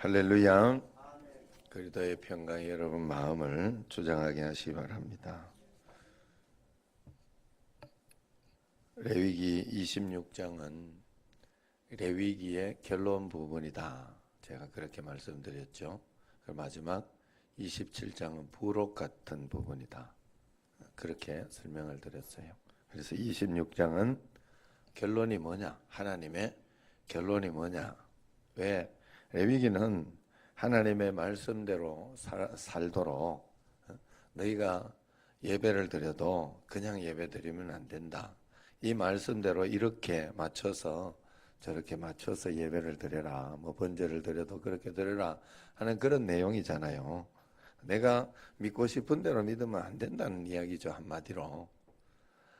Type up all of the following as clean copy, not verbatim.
할렐루야. 그리스도의 평강이 여러분 마음을 주장하게 하시기 바랍니다. 레위기 26장은 레위기의 결론 부분이다. 제가 그렇게 말씀드렸죠. 마지막 27장은 부록 같은 부분이다. 그렇게 설명을 드렸어요. 그래서 26장은 결론이 뭐냐? 하나님의 결론이 뭐냐? 왜? 레위기는 하나님의 말씀대로 살도록 너희가 예배를 드려도 그냥 예배 드리면 안 된다. 이 말씀대로 이렇게 맞춰서 저렇게 맞춰서 예배를 드려라. 뭐 번제를 드려도 그렇게 드려라 하는 그런 내용이잖아요. 내가 믿고 싶은 대로 믿으면 안 된다는 이야기죠. 한마디로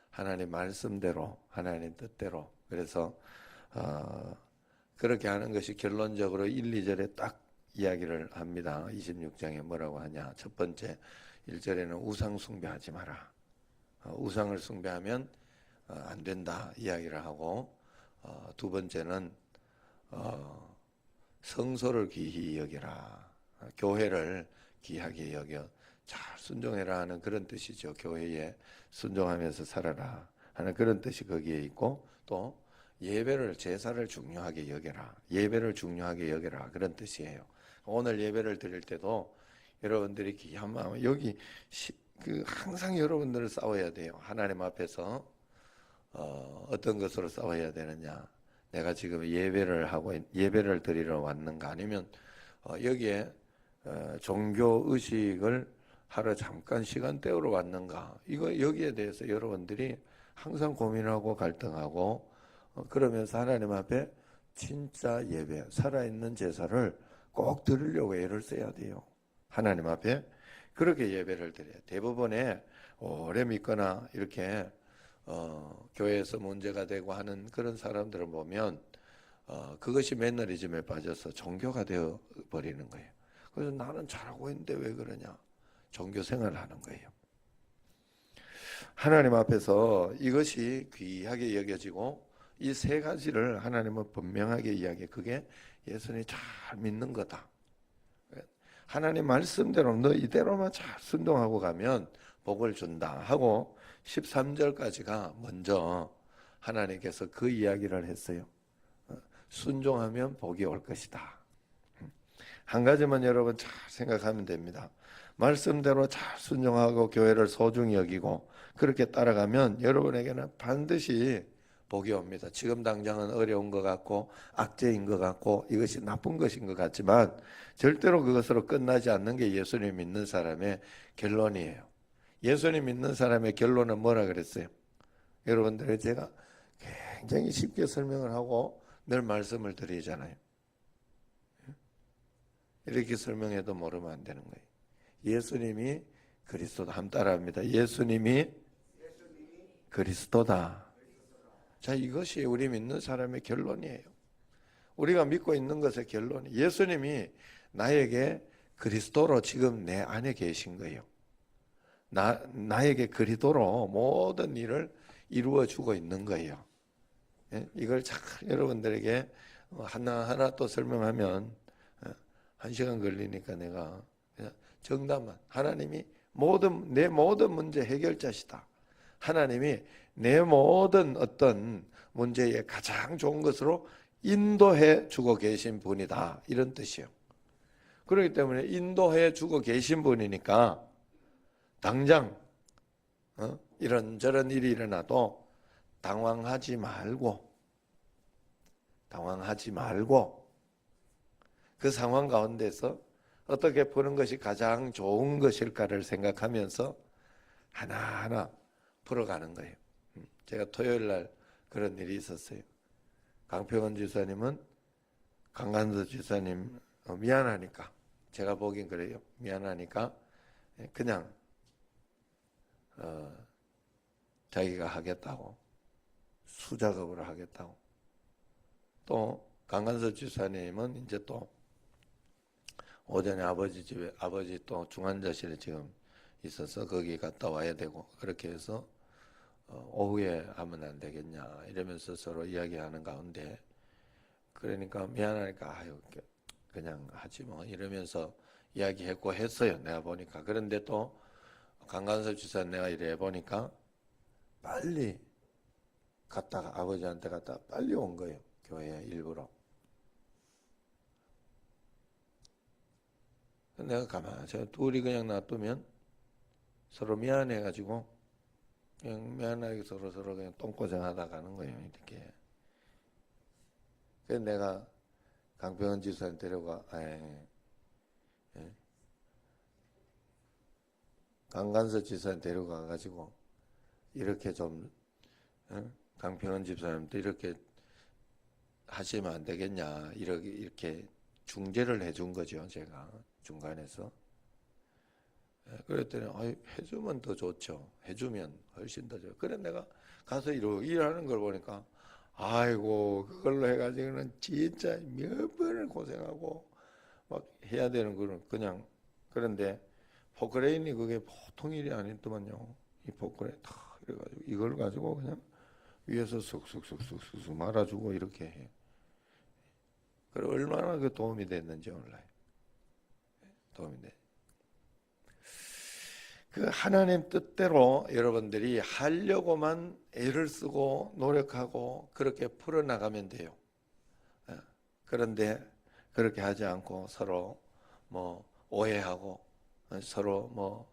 하나님 말씀대로 하나님 뜻대로. 그래서 그렇게 하는 것이 결론적으로 1, 2절에 딱 이야기를 합니다. 26장에 뭐라고 하냐. 첫 번째 1절에는 우상 숭배하지 마라. 우상을 숭배하면 안 된다 이야기를 하고, 두 번째는 성소를 귀히 여겨라. 교회를 귀하게 여겨 잘 순종해라 하는 그런 뜻이죠. 교회에 순종하면서 살아라 하는 그런 뜻이 거기에 있고, 또 예배를 제사를 중요하게 여겨라. 예배를 중요하게 여겨라 그런 뜻이에요. 오늘 예배를 드릴 때도 여러분들이 귀한 마음 여기 항상 여러분들을 싸워야 돼요. 하나님 앞에서 어떤 것으로 싸워야 되느냐. 내가 지금 예배를 하고 예배를 드리러 왔는가, 아니면 여기에 종교 의식을 하러 잠깐 시간 때우러 왔는가. 이거 여기에 대해서 여러분들이 항상 고민하고 갈등하고 그러면서 하나님 앞에 진짜 예배, 살아있는 제사를 꼭 드리려고 애를 써야 돼요. 하나님 앞에 그렇게 예배를 드려요. 대부분의 오래 믿거나 이렇게 교회에서 문제가 되고 하는 그런 사람들을 보면 그것이 매너리즘에 빠져서 종교가 되어 버리는 거예요. 그래서 나는 잘하고 있는데 왜 그러냐? 종교 생활을 하는 거예요. 하나님 앞에서 이것이 귀하게 여겨지고, 이 세 가지를 하나님은 분명하게 이야기해. 그게 예수님이 잘 믿는 거다. 하나님 말씀대로 너 이대로만 잘 순종하고 가면 복을 준다 하고 13절까지가 먼저 하나님께서 그 이야기를 했어요. 순종하면 복이 올 것이다. 한 가지만 여러분 잘 생각하면 됩니다. 말씀대로 잘 순종하고 교회를 소중히 여기고 그렇게 따라가면 여러분에게는 반드시 복이 옵니다. 지금 당장은 어려운 것 같고 악재인 것 같고 이것이 나쁜 것인 것 같지만 절대로 그것으로 끝나지 않는 게 예수님 믿는 사람의 결론이에요. 예수님 믿는 사람의 결론은 뭐라 그랬어요? 여러분들, 제가 굉장히 쉽게 설명을 하고 늘 말씀을 드리잖아요. 이렇게 설명해도 모르면 안 되는 거예요. 예수님이 그리스도다. 한번 따라합니다. 예수님이 그리스도다. 자, 이것이 우리 믿는 사람의 결론이에요. 우리가 믿고 있는 것의 결론이 예수님이 나에게 그리스도로 지금 내 안에 계신 거예요. 나에게 그리스도로 모든 일을 이루어 주고 있는 거예요. 이걸 잘 여러분들에게 하나하나 또 설명하면 1시간 걸리니까 내가 정답만, 하나님이 내 모든 문제 해결자시다. 하나님이 내 모든 어떤 문제에 가장 좋은 것으로 인도해 주고 계신 분이다. 이런 뜻이에요. 그렇기 때문에 인도해 주고 계신 분이니까 당장 이런저런 일이 일어나도 당황하지 말고 그 상황 가운데서 어떻게 푸는 것이 가장 좋은 것일까를 생각하면서 하나하나 풀어가는 거예요. 제가 토요일 날 그런 일이 있었어요. 강평원 지사님은 강간서 지사님 미안하니까, 제가 보긴 그래요. 미안하니까 그냥 자기가 하겠다고, 수작업으로 하겠다고. 또 강간서 지사님은 이제 또 오전에 아버지 집에, 아버지 또 중환자실에 지금 있어서 거기 갔다 와야 되고, 그렇게 해서 오후에 하면 안 되겠냐 이러면서 서로 이야기하는 가운데, 그러니까 미안하니까 그냥 하지 뭐 이러면서 이야기했고 했어요. 내가 보니까. 그런데 또 강간섭 지사 내가 이래 보니까 빨리 갔다가 아버지한테 갔다가 빨리 온 거예요. 교회에 일부러. 내가 가만히 저 둘이 그냥 놔두면 서로 미안해가지고 그냥 미안하게 서로 그냥 똥꼬쟁하다 가는 거예요. 이렇게. 그래서 내가 강병원 지사한테 데려가 강간섭 지사한테 데려가가지고 이렇게 좀 강병원 집사님도 이렇게 하시면 안 되겠냐 이렇게 중재를 해준 거죠. 제가 중간에서. 그랬더니 해주면 더 좋죠. 해주면 훨씬 더 좋죠. 그래 내가 가서 일하는 걸 보니까 아이고 그걸로 해가지고는 진짜 몇 번을 고생하고 막 해야 되는 거는 그냥. 그런데 포크레인이 그게 보통 일이 아니더만요. 이 포크레인 다 이래가지고 이걸 가지고 그냥 위에서 쑥쑥 말아주고 이렇게 해. 그래 얼마나 그 도움이 됐는지 몰라요. 도움이 돼. 그 하나님 뜻대로 여러분들이 하려고만 애를 쓰고 노력하고 그렇게 풀어나가면 돼요. 그런데 그렇게 하지 않고 서로 뭐 오해하고 서로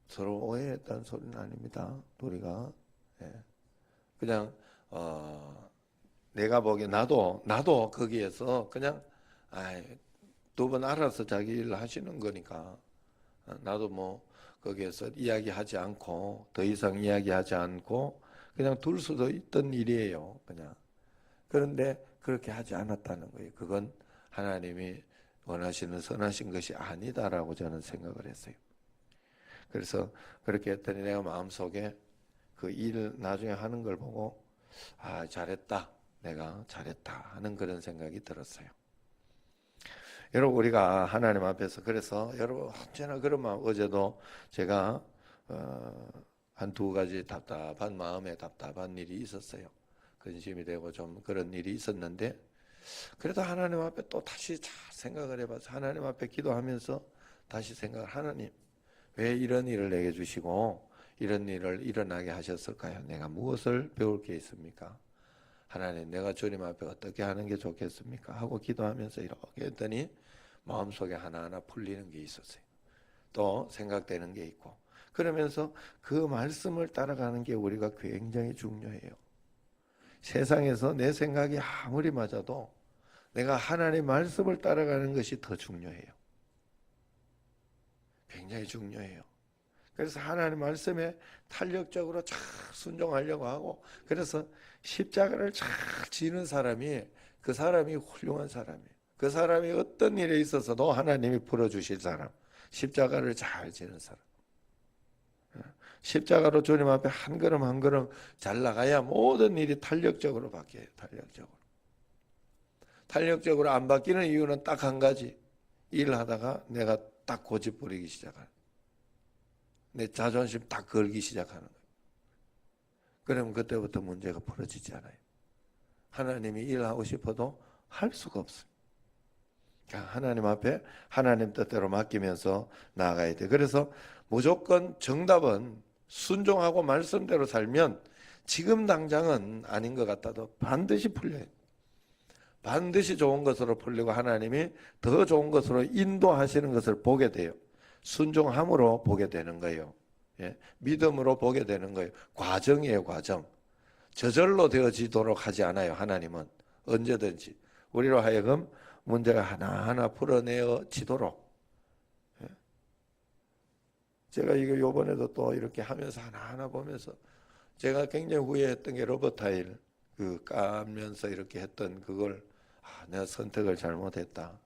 서로 오해했다는 소리는 아닙니다. 우리가 그냥 내가 보기에 나도 거기에서 그냥 두 번 알아서 자기 일 하시는 거니까 나도 뭐 거기에서 이야기하지 않고 더 이상 이야기하지 않고 그냥 둘 수도 있던 일이에요. 그냥. 그런데 그렇게 하지 않았다는 거예요. 그건 하나님이 원하시는 선하신 것이 아니다라고 저는 생각을 했어요. 그래서 그렇게 했더니 내가 마음속에 그 일 나중에 하는 걸 보고 잘했다. 내가 잘했다 하는 그런 생각이 들었어요. 여러분 우리가 하나님 앞에서 그래서 여러분 언제나 그런 마음. 어제도 제가 한 두 가지 답답한 마음에 답답한 일이 있었어요. 근심이 되고 좀 그런 일이 있었는데 그래도 하나님 앞에 또 다시 잘 생각을 해봐서 하나님 앞에 기도하면서 다시 생각을 하나님 왜 이런 일을 내게 주시고 이런 일을 일어나게 하셨을까요? 내가 무엇을 배울 게 있습니까? 하나님 내가 주님 앞에 어떻게 하는 게 좋겠습니까? 하고 기도하면서 이렇게 했더니 마음속에 하나하나 풀리는 게 있었어요. 또 생각되는 게 있고 그러면서 그 말씀을 따라가는 게 우리가 굉장히 중요해요. 세상에서 내 생각이 아무리 맞아도 내가 하나님의 말씀을 따라가는 것이 더 중요해요. 굉장히 중요해요. 그래서 하나님 말씀에 탄력적으로 잘 순종하려고 하고 그래서 십자가를 잘 지는 사람이 그 사람이 훌륭한 사람이에요. 그 사람이 어떤 일에 있어서도 하나님이 풀어주실 사람. 십자가를 잘 지는 사람. 십자가로 주님 앞에 한 걸음 한 걸음 잘 나가야 모든 일이 탄력적으로 바뀌어요. 탄력적으로 안 바뀌는 이유는 딱 한 가지. 일하다가 내가 딱 고집 부리기 시작하는. 내 자존심 딱 걸기 시작하는 거예요. 그러면 그때부터 문제가 풀어지지 않아요. 하나님이 일하고 싶어도 할 수가 없어요. 하나님 앞에 하나님 뜻대로 맡기면서 나아가야 돼. 그래서 무조건 정답은 순종하고 말씀대로 살면 지금 당장은 아닌 것 같아도 반드시 풀려요. 반드시 좋은 것으로 풀리고 하나님이 더 좋은 것으로 인도하시는 것을 보게 돼요. 순종함으로 보게 되는 거예요. 믿음으로 보게 되는 거예요. 과정이에요, 과정. 저절로 되어지도록 하지 않아요, 하나님은. 언제든지. 우리로 하여금 문제가 하나하나 풀어내어지도록. 제가 이거 요번에도 또 이렇게 하면서 하나하나 보면서 제가 굉장히 후회했던 게 로봇 타일 그 까면서 이렇게 했던 그걸 내가 선택을 잘못했다.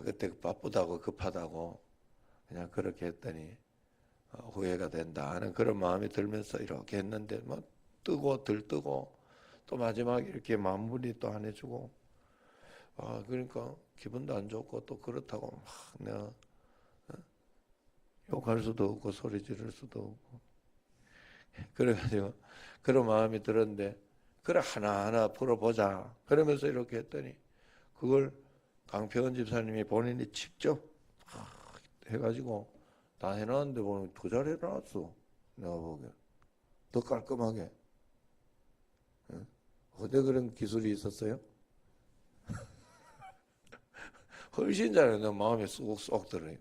그때 바쁘다고 급하다고 그냥 그렇게 했더니 후회가 된다 하는 그런 마음이 들면서 이렇게 했는데 뭐 뜨고 들뜨고 또 마지막에 이렇게 마무리 또 안 해주고 그러니까 기분도 안 좋고 또 그렇다고 막 내가 욕할 수도 없고 소리 지를 수도 없고 그래가지고 그런 마음이 들었는데 그래 하나하나 풀어보자. 그러면서 이렇게 했더니 그걸 강평원 집사님이 본인이 직접 해가지고 다 해놨는데 보면 더 잘 해놨어. 내가 보기엔 더 깔끔하게. 어디 그런 기술이 있었어요? 훨씬 잘해. 내 마음에 쏙쏙 들어요.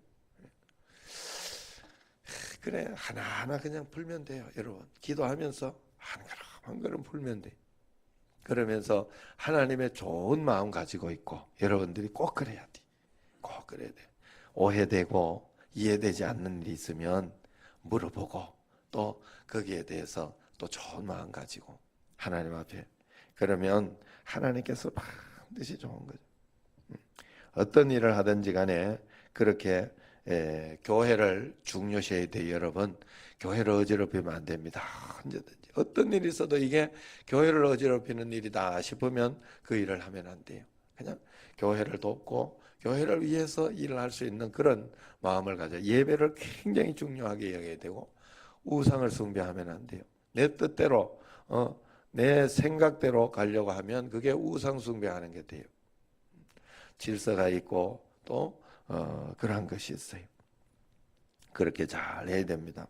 그래 하나하나 그냥 풀면 돼요. 여러분 기도하면서 한 걸음 한 걸음 풀면 돼. 그러면서 하나님의 좋은 마음 가지고 있고 여러분들이 꼭 그래야 돼. 꼭 그래야 돼. 오해되고 이해되지 않는 일이 있으면 물어보고 또 거기에 대해서 또 좋은 마음 가지고 하나님 앞에 그러면 하나님께서 반드시 좋은 거죠. 어떤 일을 하든지 간에 그렇게 교회를 중요시해야 돼요. 여러분 교회를 어지럽히면 안 됩니다. 언제든지 어떤 일이 있어도 이게 교회를 어지럽히는 일이다 싶으면 그 일을 하면 안 돼요. 그냥 교회를 돕고 교회를 위해서 일을 할 수 있는 그런 마음을 가져 예배를 굉장히 중요하게 여겨야 되고 우상을 숭배하면 안 돼요. 내 뜻대로 내 생각대로 가려고 하면 그게 우상 숭배하는 게 돼요. 질서가 있고 또 그러한 것이 있어요. 그렇게 잘 해야 됩니다.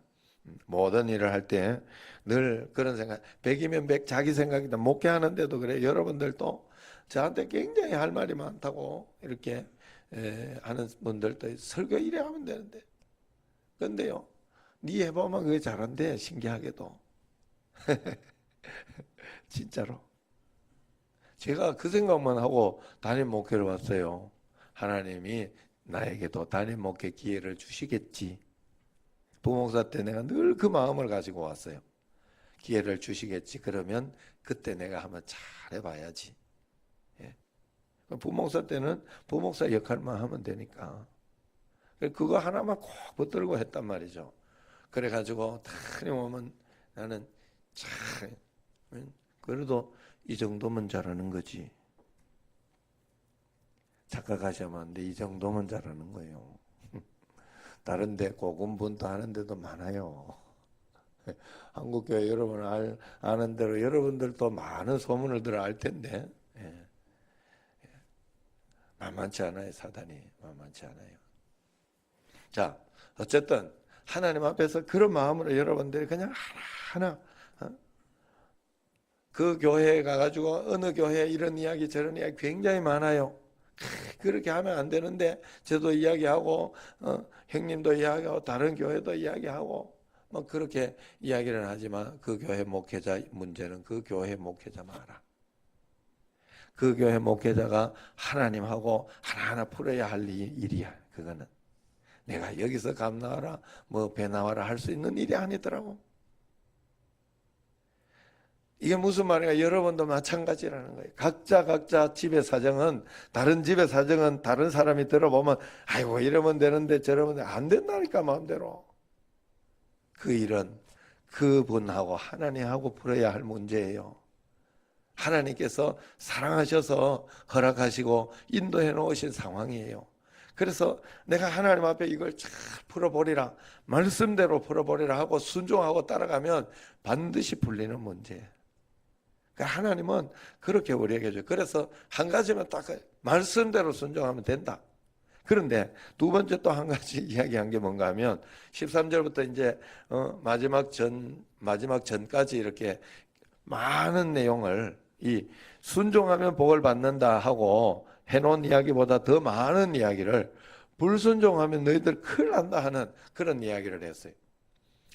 모든 일을 할 때 늘 그런 생각 100이면 100 자기 생각이다. 목회하는데도 그래. 여러분들도 저한테 굉장히 할 말이 많다고 이렇게 하는 분들도 설교 이래 하면 되는데 근데요 네 해보면 그게 잘한대. 신기하게도 진짜로 제가 그 생각만 하고 담임 목회를 왔어요. 하나님이 나에게도 담임 목회 기회를 주시겠지. 부목사 때 내가 늘 그 마음을 가지고 왔어요. 기회를 주시겠지. 그러면 그때 내가 한번 잘 해봐야지. 예. 부목사 때는 부목사 역할만 하면 되니까. 그거 하나만 꼭 붙들고 했단 말이죠. 그래가지고 다니 오면 나는 참 그래도 이 정도면 잘하는 거지. 착각하시면 안 돼. 이 정도면 잘하는 거예요. 다른데 고군분투 하는 데도 많아요. 한국교회 여러분 아는 대로 여러분들도 많은 소문을 들어 알 텐데 만만치 않아요. 사단이 만만치 않아요. 자 어쨌든 하나님 앞에서 그런 마음으로 여러분들이 그냥 하나하나 그 교회에 가가지고 어느 교회 이런 이야기 저런 이야기 굉장히 많아요. 그렇게 하면 안 되는데 저도 이야기하고 형님도 이야기하고 다른 교회도 이야기하고 뭐 그렇게 이야기를 하지만 그 교회 목회자 문제는 그 교회 목회자 마라. 그 교회 목회자가 하나님하고 하나하나 풀어야 할 일이야. 그거는 내가 여기서 감 나와라 뭐 배 나와라 할 수 있는 일이 아니더라고. 이게 무슨 말이야? 여러분도 마찬가지라는 거예요. 각자 집의 사정은 다른 집의 사정은 다른 사람이 들어보면 아이고 이러면 되는데 저러면 안 된다니까 마음대로. 그 일은 그분하고 하나님하고 풀어야 할 문제예요. 하나님께서 사랑하셔서 허락하시고 인도해 놓으신 상황이에요. 그래서 내가 하나님 앞에 이걸 잘 풀어보리라 말씀대로 풀어보리라 하고 순종하고 따라가면 반드시 풀리는 문제예요. 하나님은 그렇게 우리에게 줘요. 그래서 한 가지만 딱 말씀대로 순종하면 된다. 그런데 두 번째 또 한 가지 이야기한 게 뭔가 하면 13절부터 이제 마지막 전까지 이렇게 많은 내용을 이 순종하면 복을 받는다 하고 해놓은 이야기보다 더 많은 이야기를 불순종하면 너희들 큰일 난다 하는 그런 이야기를 했어요.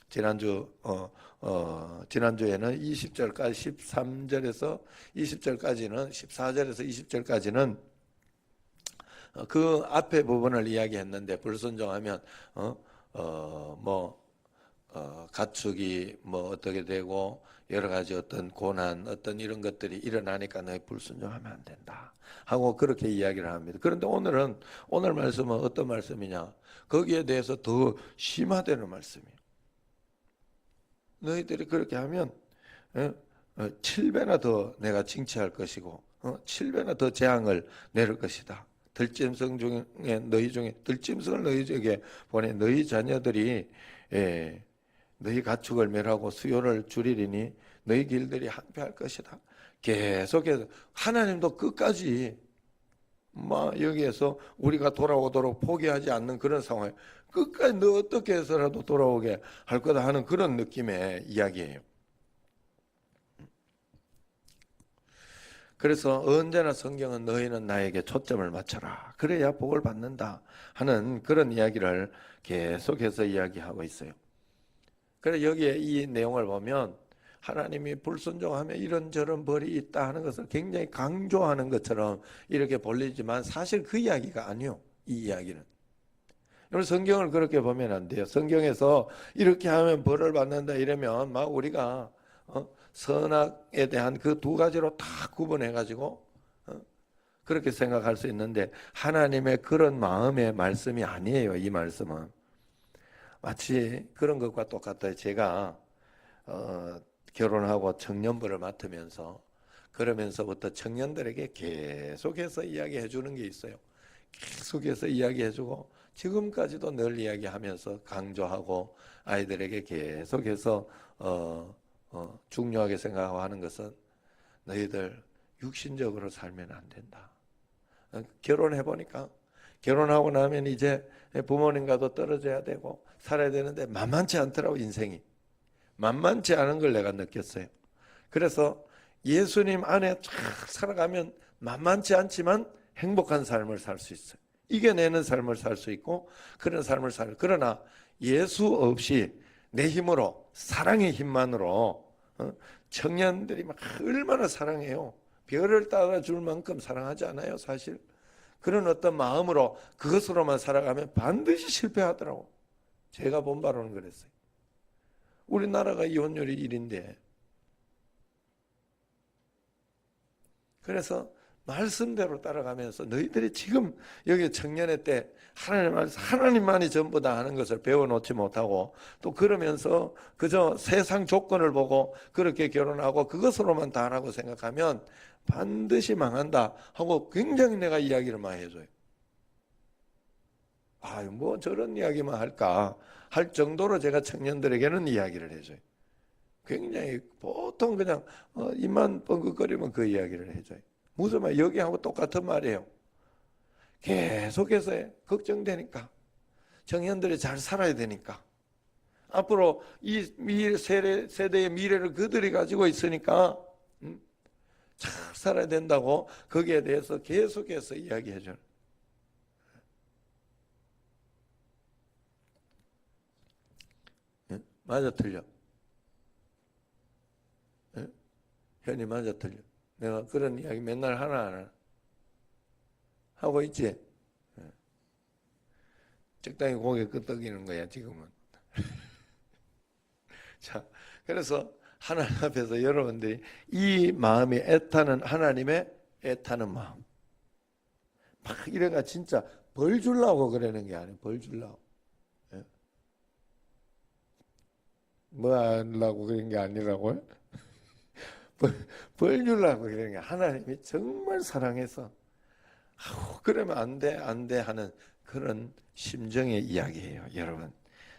지난주에는 20절까지 13절에서 20절까지는 14절에서 20절까지는 그 앞에 부분을 이야기했는데 불순종하면 가축이 뭐 어떻게 되고 여러 가지 어떤 고난 어떤 이런 것들이 일어나니까 너희 불순종하면 안 된다 하고 그렇게 이야기를 합니다. 그런데 오늘 말씀은 어떤 말씀이냐? 거기에 대해서 더 심화되는 말씀이에요. 너희들이 그렇게 하면 7배나 더 내가 징치할 것이고 7배나 더 재앙을 내릴 것이다. 들짐승 중에 너희 중에 들짐승을 너희에게 보내 너희 자녀들이 너희 가축을 멸하고 수요를 줄이리니 너희 길들이 항폐할 것이다. 계속해서 하나님도 끝까지 막 여기에서 우리가 돌아오도록 포기하지 않는 그런 상황, 끝까지 너 어떻게 해서라도 돌아오게 할 거다 하는 그런 느낌의 이야기예요. 그래서 언제나 성경은 너희는 나에게 초점을 맞춰라, 그래야 복을 받는다 하는 그런 이야기를 계속해서 이야기하고 있어요. 그래서 여기에 이 내용을 보면 하나님이 불순종하면 이런저런 벌이 있다 하는 것을 굉장히 강조하는 것처럼 이렇게 보이지만 사실 그 이야기가 아니요. 이 이야기는. 여러분 성경을 그렇게 보면 안 돼요. 성경에서 이렇게 하면 벌을 받는다 이러면 막 우리가 선악에 대한 그 두 가지로 다 구분해 가지고 그렇게 생각할 수 있는데 하나님의 그런 마음의 말씀이 아니에요. 이 말씀은 마치 그런 것과 똑같아요. 제가 결혼하고 청년부를 맡으면서 그러면서부터 청년들에게 계속해서 이야기해 주는 게 있어요. 계속해서 이야기해 주고 지금까지도 늘 이야기하면서 강조하고 아이들에게 계속해서 중요하게 생각하고 하는 것은 너희들 육신적으로 살면 안 된다. 결혼해 보니까 결혼하고 나면 이제 부모님과도 떨어져야 되고 살아야 되는데 만만치 않더라고. 인생이 만만치 않은 걸 내가 느꼈어요. 그래서 예수님 안에 쫙 살아가면 만만치 않지만 행복한 삶을 살 수 있어요. 이겨내는 삶을 살 수 있고 그런 삶을 그러나 예수 없이 내 힘으로 사랑의 힘만으로 청년들이 막 얼마나 사랑해요. 별을 따라줄 만큼 사랑하지 않아요, 사실. 그런 어떤 마음으로 그것으로만 살아가면 반드시 실패하더라고. 제가 본 바로는 그랬어요. 우리나라가 이혼율이 1인데 그래서 말씀대로 따라가면서 너희들이 지금 여기 청년의 때 하나님만이 전부다 하는 것을 배워놓지 못하고 또 그러면서 그저 세상 조건을 보고 그렇게 결혼하고 그것으로만 다 하라고 생각하면 반드시 망한다 하고 굉장히 내가 이야기를 많이 해줘요. 아유 뭐 저런 이야기만 할까 할 정도로 제가 청년들에게는 이야기를 해줘요. 굉장히 보통 그냥 입만 뻥긋거리면 그 이야기를 해줘요. 무슨 말 여기하고 똑같은 말이에요. 계속해서 걱정되니까 청년들이 잘 살아야 되니까 앞으로 이 세대의 미래를 그들이 가지고 있으니까 잘 살아야 된다고 거기에 대해서 계속해서 이야기해줘요. 맞아 틀려? 현이 맞아 틀려? 내가 그런 이야기 맨날 하나 하고 있지? 적당히 고개 끄덕이는 거야 지금은. 자, 그래서 하나님 앞에서 여러분들이 이 마음이 애타는 하나님의 애타는 마음 막 이래가 진짜 벌 주려고 그러는 게 아니에요. 벌 주려고 뭐 하려고 그런 게 아니라고요? 벌 주려고 그러는 게 하나님이 정말 사랑해서 그러면 안 돼, 안 돼 하는 그런 심정의 이야기예요, 여러분.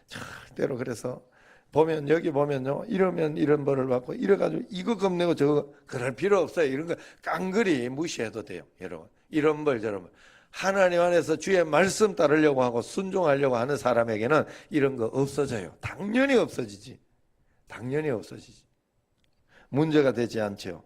절대로 그래서 보면 여기 보면요, 이러면 이런 벌을 받고 이래가지고 이거 겁내고 저거 그럴 필요 없어요. 이런 거 깡그리 무시해도 돼요, 여러분. 이런 벌 저런 벌. 하나님 안에서 주의 말씀 따르려고 하고 순종하려고 하는 사람에게는 이런 거 없어져요. 당연히 없어지지. 당연히 없어지지. 문제가 되지 않죠.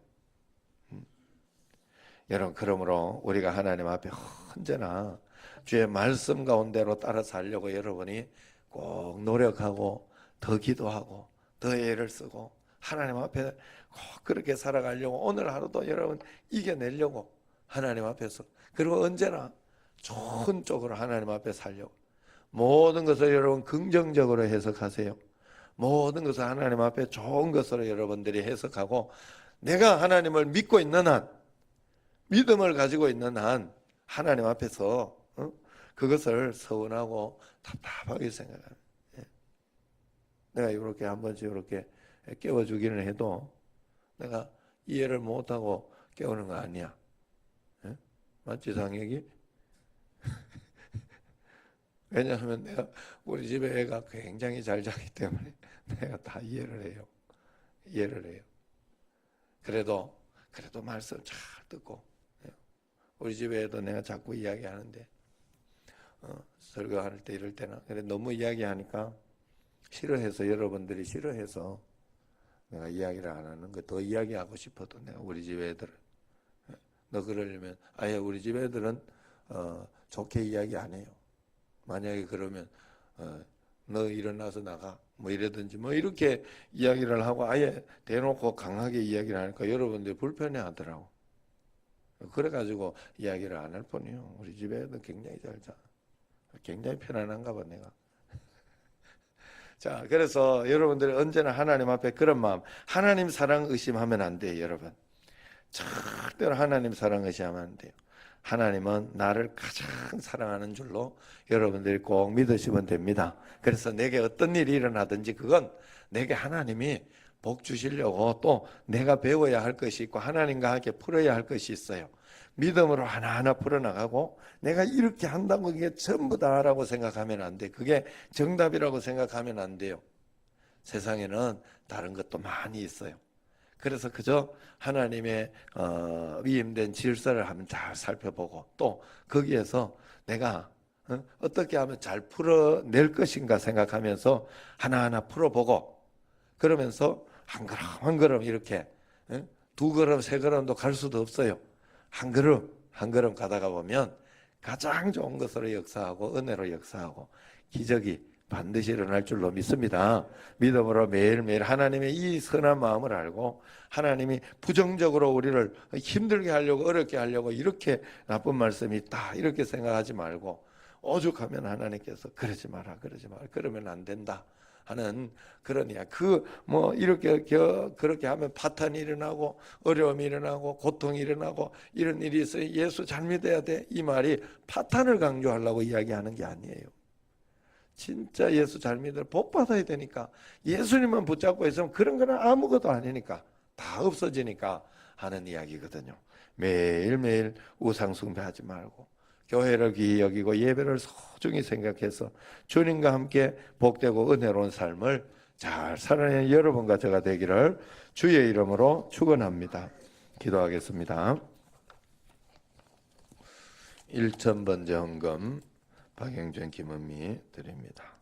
여러분 그러므로 우리가 하나님 앞에 언제나 주의 말씀 가운데로 따라 살려고 여러분이 꼭 노력하고 더 기도하고 더 애를 쓰고 하나님 앞에 꼭 그렇게 살아가려고 오늘 하루도 여러분 이겨내려고 하나님 앞에서 그리고 언제나 좋은 쪽으로 하나님 앞에 살려고 모든 것을 여러분 긍정적으로 해석하세요. 모든 것을 하나님 앞에 좋은 것으로 여러분들이 해석하고 내가 하나님을 믿고 있는 한 믿음을 가지고 있는 한 하나님 앞에서 그것을 서운하고 답답하게 생각하는 내가 이렇게 한 번씩 이렇게 깨워주기는 해도 내가 이해를 못하고 깨우는 거 아니야. 맞지 상혁이? 왜냐하면 내가 우리 집에 애가 굉장히 잘 자기 때문에 내가 다 이해를 해요. 이해를 해요. 그래도 그래도 말씀 잘 듣고. 우리 집에도 내가 자꾸 이야기하는데 설교할 때 이럴 때는 그래 너무 이야기하니까 싫어해서, 여러분들이 싫어해서 내가 이야기를 안 하는 거. 더 이야기하고 싶어도 내가 우리 집 애들은, 너 그러려면 아예 우리 집 애들은 좋게 이야기 안 해요. 만약에 그러면 너 일어나서 나가 뭐 이러든지 뭐 이렇게 이야기를 하고 아예 대놓고 강하게 이야기를 하니까 여러분들이 불편해 하더라고. 그래가지고 이야기를 안 할 뿐이요. 우리 집 애들 굉장히 잘 자. 굉장히 편안한가 봐 내가. 자, 그래서 여러분들이 언제나 하나님 앞에 그런 마음, 하나님 사랑 의심하면 안 돼요, 여러분. 절대로 하나님 사랑 의심하면 안 돼요. 하나님은 나를 가장 사랑하는 줄로 여러분들이 꼭 믿으시면 됩니다. 그래서 내게 어떤 일이 일어나든지 그건 내게 하나님이 복 주시려고 또 내가 배워야 할 것이 있고 하나님과 함께 풀어야 할 것이 있어요. 믿음으로 하나하나 풀어나가고 내가 이렇게 한다고 이게 전부 다라고 생각하면 안 돼. 그게 정답이라고 생각하면 안 돼요. 세상에는 다른 것도 많이 있어요. 그래서 그저 하나님의 위임된 질서를 한번 잘 살펴보고 또 거기에서 내가 어떻게 하면 잘 풀어낼 것인가 생각하면서 하나하나 풀어보고 그러면서 한 걸음 한 걸음 이렇게 두 걸음 세 걸음도 갈 수도 없어요. 한 걸음 한 걸음 가다가 보면 가장 좋은 것으로 역사하고 은혜로 역사하고 기적이 반드시 일어날 줄로 믿습니다. 믿음으로 매일매일 하나님의 이 선한 마음을 알고 하나님이 부정적으로 우리를 힘들게 하려고 어렵게 하려고 이렇게 나쁜 말씀이 있다 이렇게 생각하지 말고 오죽하면 하나님께서 그러지 마라 그러면 안 된다 하는 그런 이야기. 뭐 이렇게 그렇게 하면 파탄이 일어나고 어려움이 일어나고 고통이 일어나고 이런 일이 있어요. 예수 잘 믿어야 돼. 이 말이 파탄을 강조하려고 이야기하는 게 아니에요. 진짜 예수 잘 믿으러 복 받아야 되니까 예수님만 붙잡고 있으면 그런 거는 아무것도 아니니까 다 없어지니까 하는 이야기거든요. 매일매일 우상 숭배하지 말고 교회를 귀히 여기고 예배를 소중히 생각해서 주님과 함께 복되고 은혜로운 삶을 잘 살아내는 여러분과 제가 되기를 주의 이름으로 축원합니다. 기도하겠습니다. 1,000번째 헌금 박영준 김은미 드립니다.